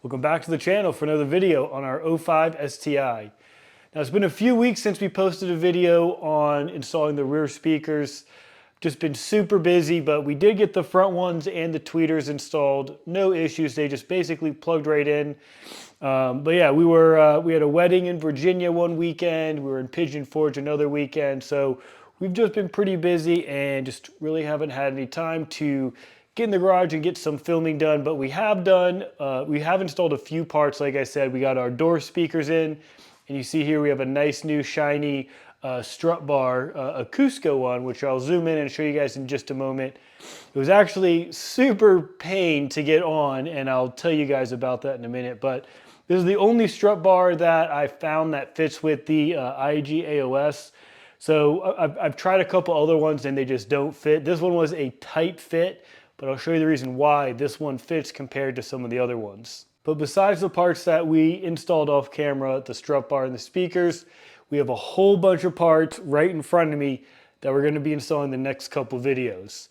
Welcome back to the channel for another video on our 05 STI. Now it's been a few weeks since we posted a video on installing the rear speakers. Just been super busy, but we did get the front ones and the tweeters installed. No issues, they just basically plugged right in. But yeah, we had a wedding in Virginia one weekend. We were in Pigeon Forge another weekend. So we've just been pretty busy and just really haven't had any time to get in the garage and get some filming done. But we have installed a few parts. Like I said, we got our door speakers in, and you see here we have a nice new shiny strut bar, a Cusco one, which I'll zoom in and show you guys in just a moment. It was actually super pain to get on, and I'll tell you guys about that in a minute. But this is the only strut bar that I found that fits with the IG AOS. So I've tried a couple other ones and they just don't fit. This one was a tight fit, but I'll show you the reason why this one fits compared to some of the other ones. But besides the parts that we installed off camera, the strut bar and the speakers, we have a whole bunch of parts right in front of me that we're going to be installing the next couple videos.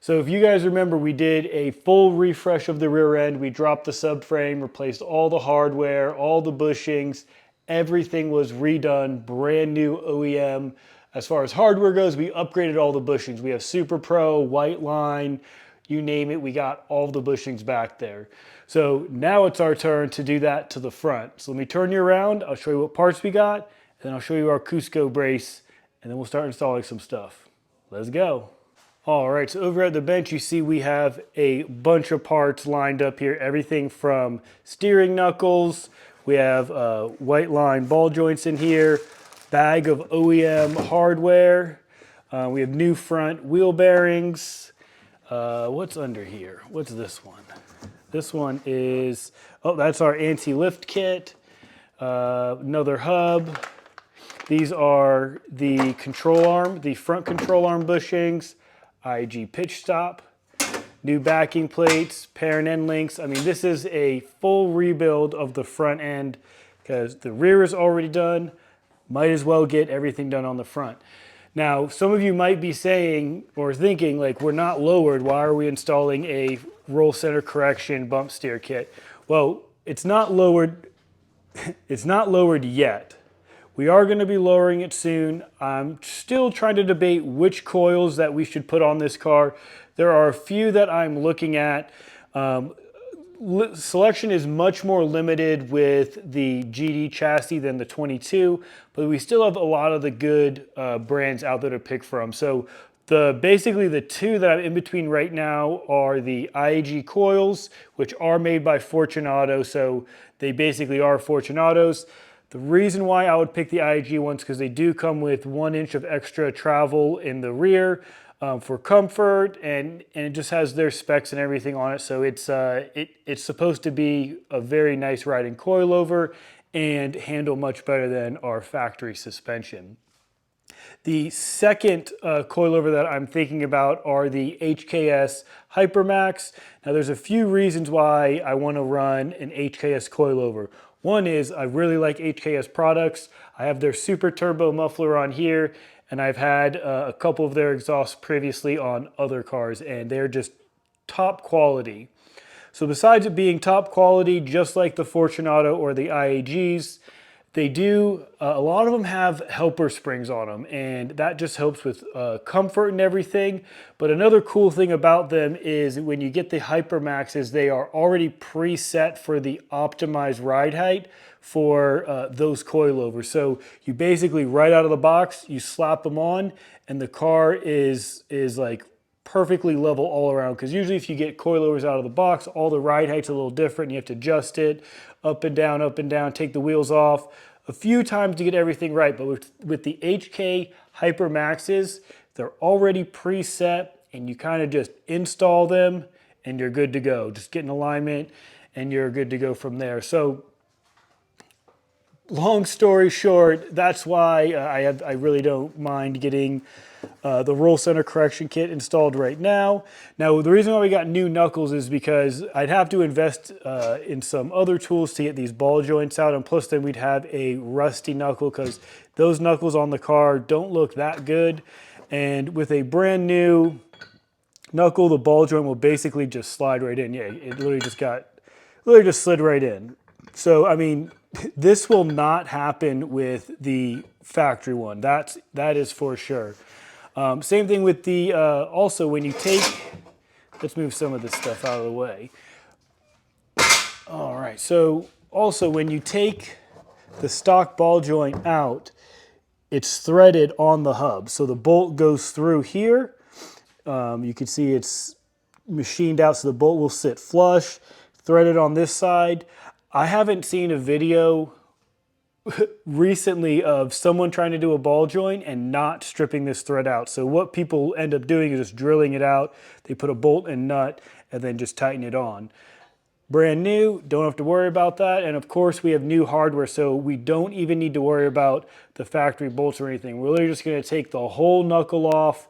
So if you guys remember, we did a full refresh of the rear end. We dropped the subframe, replaced all the hardware, all the bushings. Everything was redone, brand new OEM. As far as hardware goes, we upgraded all the bushings. We have Super Pro, Whiteline, you name it, we got all the bushings back there. So now it's our turn to do that to the front. So let me turn you around, I'll show you what parts we got, and then I'll show you our Cusco brace, and then we'll start installing some stuff. Let's go. All right, so over at the bench, you see we have a bunch of parts lined up here. Everything from steering knuckles, we have Whiteline ball joints in here, bag of OEM hardware, we have new front wheel bearings. What's under here? What's this one? This one is, oh, that's our anti-lift kit. Another hub. These are the control arm, the front control arm bushings, IG pitch stop, new backing plates, pair and end links. I mean, this is a full rebuild of the front end because the rear is already done. Might as well get everything done on the front. Now, some of you might be saying or thinking, like, we're not lowered. Why are we installing a roll center correction bump steer kit? Well, it's not lowered. It's not lowered yet. We are going to be lowering it soon. I'm still trying to debate which coils that we should put on this car. There are a few that I'm looking at. Selection is much more limited with the GD chassis than the 22, but we still have a lot of the good brands out there to pick from. So basically the two that I'm in between right now are the IG coils, which are made by Fortunato. So they basically are Fortunatos. The reason why I would pick the IG ones because they do come with 1 inch of extra travel in the rear. For comfort, and it just has their specs and everything on it. So it's supposed to be a very nice riding coilover and handle much better than our factory suspension. The second coilover that I'm thinking about are the HKS Hypermax. Now there's a few reasons why I want to run an HKS coilover. One is I really like HKS products. I have their super turbo muffler on here, and I've had a couple of their exhausts previously on other cars, and they're just top quality. So besides it being top quality, just like the Fortunato or the IAGs, they do, a lot of them have helper springs on them, and that just helps with comfort and everything. But another cool thing about them is when you get the Hypermaxes, they are already preset for the optimized ride height for those coilovers. So you basically, right out of the box, you slap them on, and the car is like perfectly level all around. Because usually if you get coilovers out of the box, all the ride height's a little different. You have to adjust it up and down, take the wheels off a few times to get everything right. But with the HK Hypermaxes, they're already preset, and you kind of just install them and you're good to go. Just get in alignment and you're good to go from there. So long story short, that's why I really don't mind getting the roll center correction kit installed right now. Now, the reason why we got new knuckles is because I'd have to invest in some other tools to get these ball joints out, and plus then we'd have a rusty knuckle because those knuckles on the car don't look that good. And with a brand new knuckle, the ball joint will basically just slide right in. Yeah, it literally just slid right in. So, I mean, this will not happen with the factory one. That is for sure. Same thing with the, also when you take, let's move some of this stuff out of the way. All right, so also when you take the stock ball joint out, it's threaded on the hub. So the bolt goes through here. You can see it's machined out so the bolt will sit flush, threaded on this side. I haven't seen a video recently of someone trying to do a ball joint and not stripping this thread out. So what people end up doing is just drilling it out. They put a bolt and nut and then just tighten it on. Brand new, don't have to worry about that. And of course we have new hardware, so we don't even need to worry about the factory bolts or anything. We're literally just gonna take the whole knuckle off,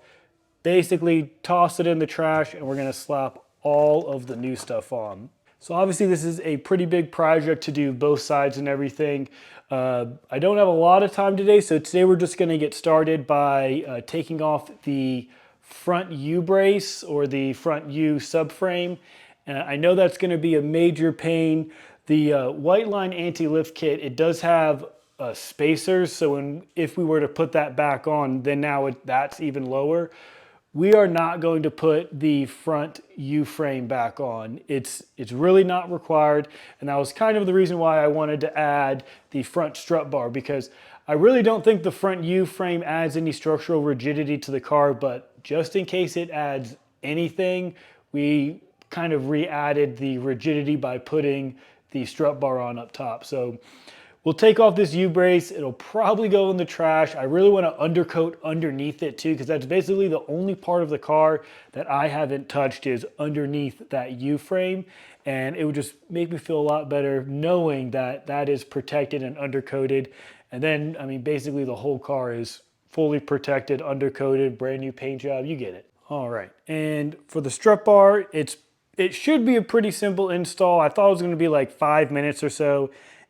basically toss it in the trash, and we're gonna slap all of the new stuff on. So obviously this is a pretty big project to do both sides and everything. I don't have a lot of time today, so today we're just gonna get started by taking off the front U-brace or the front U subframe. I know that's gonna be a major pain. The Whiteline Anti-Lift Kit, it does have spacers, so if we were to put that back on, then now that's even lower. We are not going to put the front U-frame back on. It's really not required, and that was kind of the reason why I wanted to add the front strut bar, because I really don't think the front U-frame adds any structural rigidity to the car, but just in case it adds anything, we kind of re-added the rigidity by putting the strut bar on up top. So we'll take off this U-brace. It'll probably go in the trash. I really want to undercoat underneath it too, because that's basically the only part of the car that I haven't touched is underneath that U-frame. And it would just make me feel a lot better knowing that that is protected and undercoated. And then, I mean, basically the whole car is fully protected, undercoated, brand new paint job, you get it. All right, and for the strut bar, it should be a pretty simple install. I thought it was gonna be like 5 minutes or so.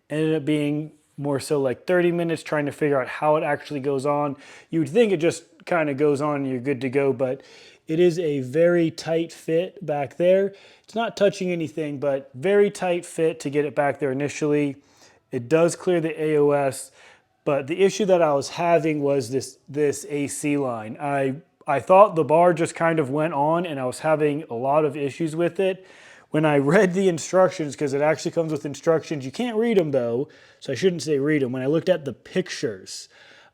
Ended up being more so like 30 minutes trying to figure out how it actually goes on. You would think it just kind of goes on and you're good to go, but it is a very tight fit back there. It's not touching anything, but very tight fit to get it back there initially. It does clear the AOS, but the issue that I was having was this AC line. I thought the bar just kind of went on and I was having a lot of issues with it. When I read the instructions, because it actually comes with instructions, you can't read them though, so I shouldn't say read them. When I looked at the pictures,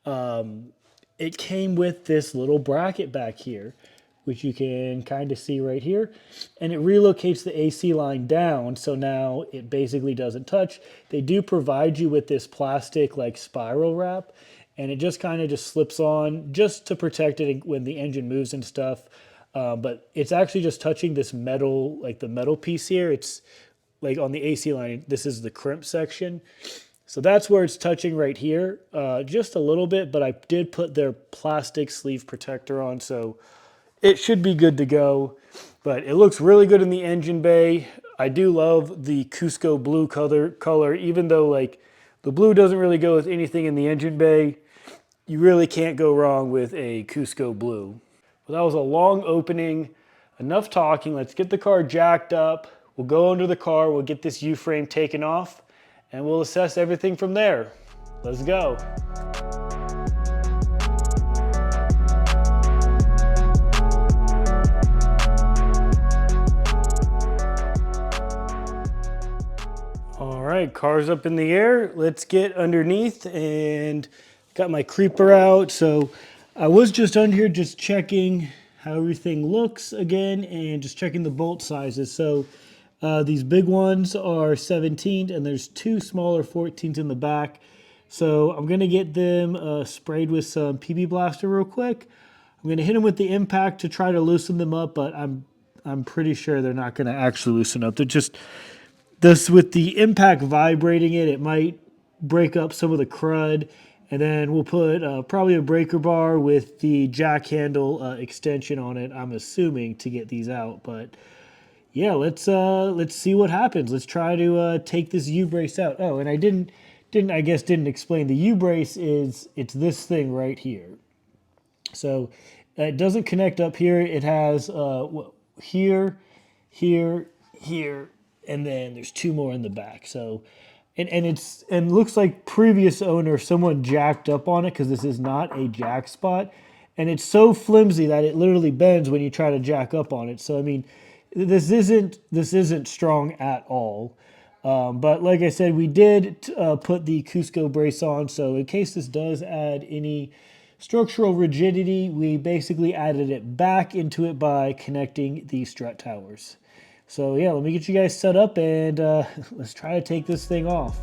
it came with this little bracket back here, which you can kind of see right here, and it relocates the AC line down, so now it basically doesn't touch. They do provide you with this plastic like spiral wrap, and it just kind of just slips on just to protect it when the engine moves and stuff. But it's actually just touching this metal, like the metal piece here. It's like on the AC line, this is the crimp section. So that's where it's touching right here, just a little bit, but I did put their plastic sleeve protector on, so it should be good to go. But it looks really good in the engine bay. I do love the Cusco blue color, even though like the blue doesn't really go with anything in the engine bay. You really can't go wrong with a Cusco blue. Well, that was a long opening, enough talking. Let's get the car jacked up. We'll go under the car, we'll get this U-frame taken off, and we'll assess everything from there. Let's go. All right, car's up in the air. Let's get underneath, and got my creeper out. So I was just under here just checking how everything looks again and just checking the bolt sizes. So these big ones are 17 and there's two smaller 14s in the back. So I'm gonna get them sprayed with some PB Blaster real quick. I'm gonna hit them with the impact to try to loosen them up, but I'm pretty sure they're not gonna actually loosen up. They're just, this with the impact vibrating it, it might break up some of the crud. And then we'll put probably a breaker bar with the jack handle extension on it, I'm assuming, to get these out. But yeah, let's see what happens. Let's try to take this U-brace out. Oh, and I didn't explain the U-brace it's this thing right here. So it doesn't connect up here. It has here, here, here, and then there's two more in the back. So, and looks like previous owner, someone jacked up on it because this is not a jack spot. And it's so flimsy that it literally bends when you try to jack up on it. So, I mean, this isn't strong at all. But like I said, we did put the Cusco brace on. So in case this does add any structural rigidity, we basically added it back into it by connecting the strut towers. So yeah, let me get you guys set up and let's try to take this thing off.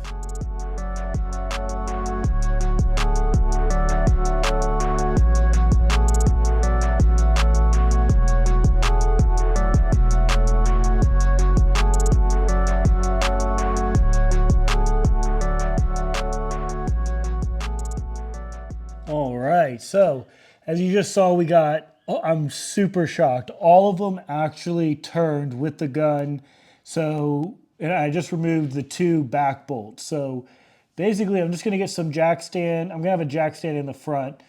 All right, so as you just saw, we got, I'm super shocked. All of them actually turned with the gun. So, and I just removed the two back bolts. So basically I'm just gonna get some jack stand. I'm gonna have a jack stand in the front.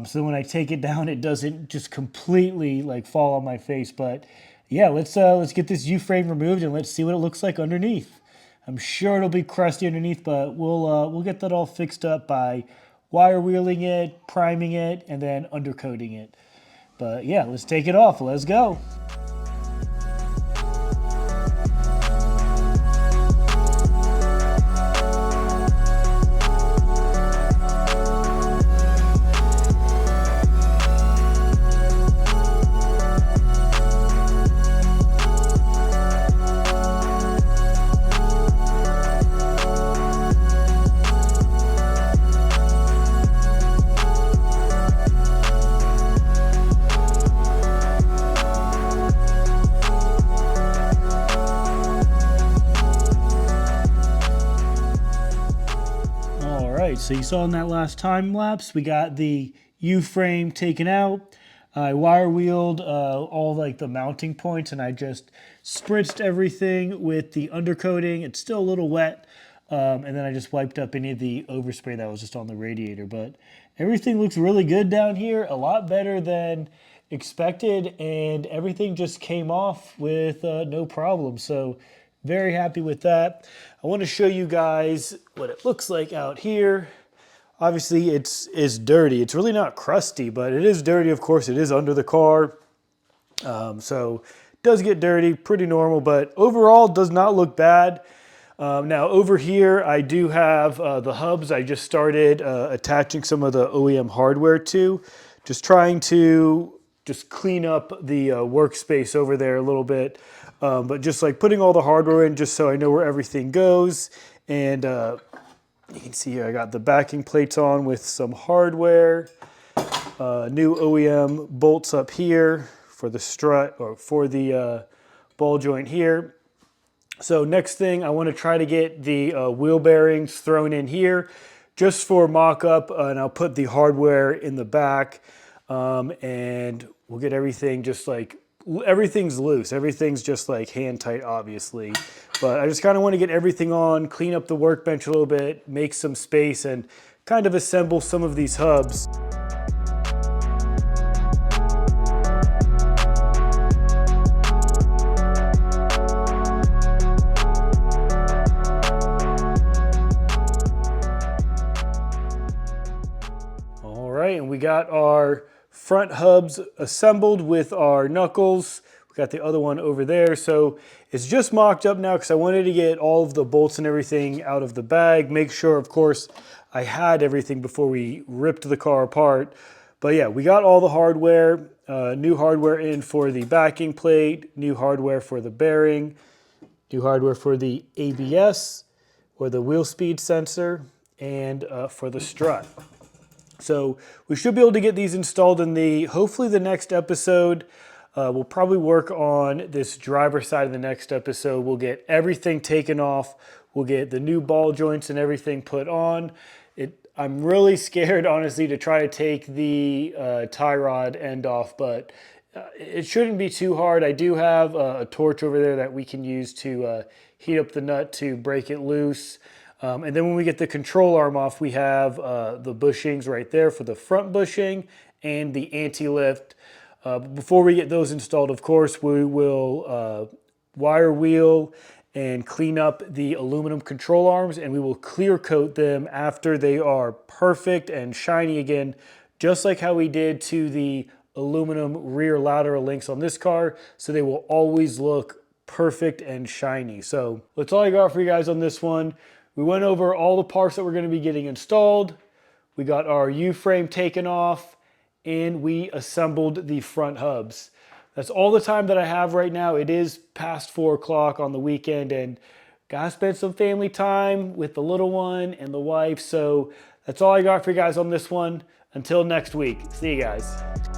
So when I take it down, it doesn't just completely like fall on my face. But yeah, let's get this U-frame removed and let's see what it looks like underneath. I'm sure it'll be crusty underneath, but we'll get that all fixed up by wire wheeling it, priming it, and then undercoating it. But yeah, let's take it off. Let's go. So you saw in that last time lapse, we got the U-frame taken out. I wire wheeled all like the mounting points and I just spritzed everything with the undercoating. It's still a little wet. And then I just wiped up any of the overspray that was just on the radiator. But everything looks really good down here, a lot better than expected. And everything just came off with no problem. So very happy with that. I want to show you guys what it looks like out here. Obviously it's dirty. It's really not crusty, but it is dirty. Of course, it is under the car. So it does get dirty, pretty normal, but overall does not look bad. Now over here, I do have the hubs. I just started attaching some of the OEM hardware to, just trying to just clean up the workspace over there a little bit. But just like putting all the hardware in just so I know where everything goes. And you can see here I got the backing plates on with some hardware. New OEM bolts up here for the strut or for the ball joint here. So next thing I want to try to get the wheel bearings thrown in here just for mock-up, and I'll put the hardware in the back and we'll get everything just like, everything's loose. Everything's just like hand tight, obviously. But I just kind of want to get everything on, clean up the workbench a little bit, make some space, and kind of assemble some of these hubs. All right, and we got our front hubs assembled with our knuckles. We got the other one over there. So it's just mocked up now because I wanted to get all of the bolts and everything out of the bag. Make sure, of course, I had everything before we ripped the car apart. But yeah, we got all the hardware, new hardware in for the backing plate, new hardware for the bearing, new hardware for the ABS or the wheel speed sensor, and for the strut. So we should be able to get these installed in hopefully the next episode. We'll probably work on this driver side of the next episode. We'll get everything taken off. We'll get the new ball joints and everything put on. I'm really scared, honestly, to try to take the tie rod end off, but it shouldn't be too hard. I do have a torch over there that we can use to heat up the nut to break it loose. And then when we get the control arm off, we have the bushings right there for the front bushing and the anti-lift. Before we get those installed, of course, we will wire wheel and clean up the aluminum control arms, and we will clear coat them after they are perfect and shiny again, just like how we did to the aluminum rear lateral links on this car, so they will always look perfect and shiny. So that's all I got for you guys on this one. We went over all the parts that we're going to be getting installed. We got our U-frame taken off, and we assembled the front hubs. That's all the time that I have right now. It is past 4 o'clock on the weekend, and gotta spend some family time with the little one and the wife. So that's all I got for you guys on this one. Until next week, see you guys.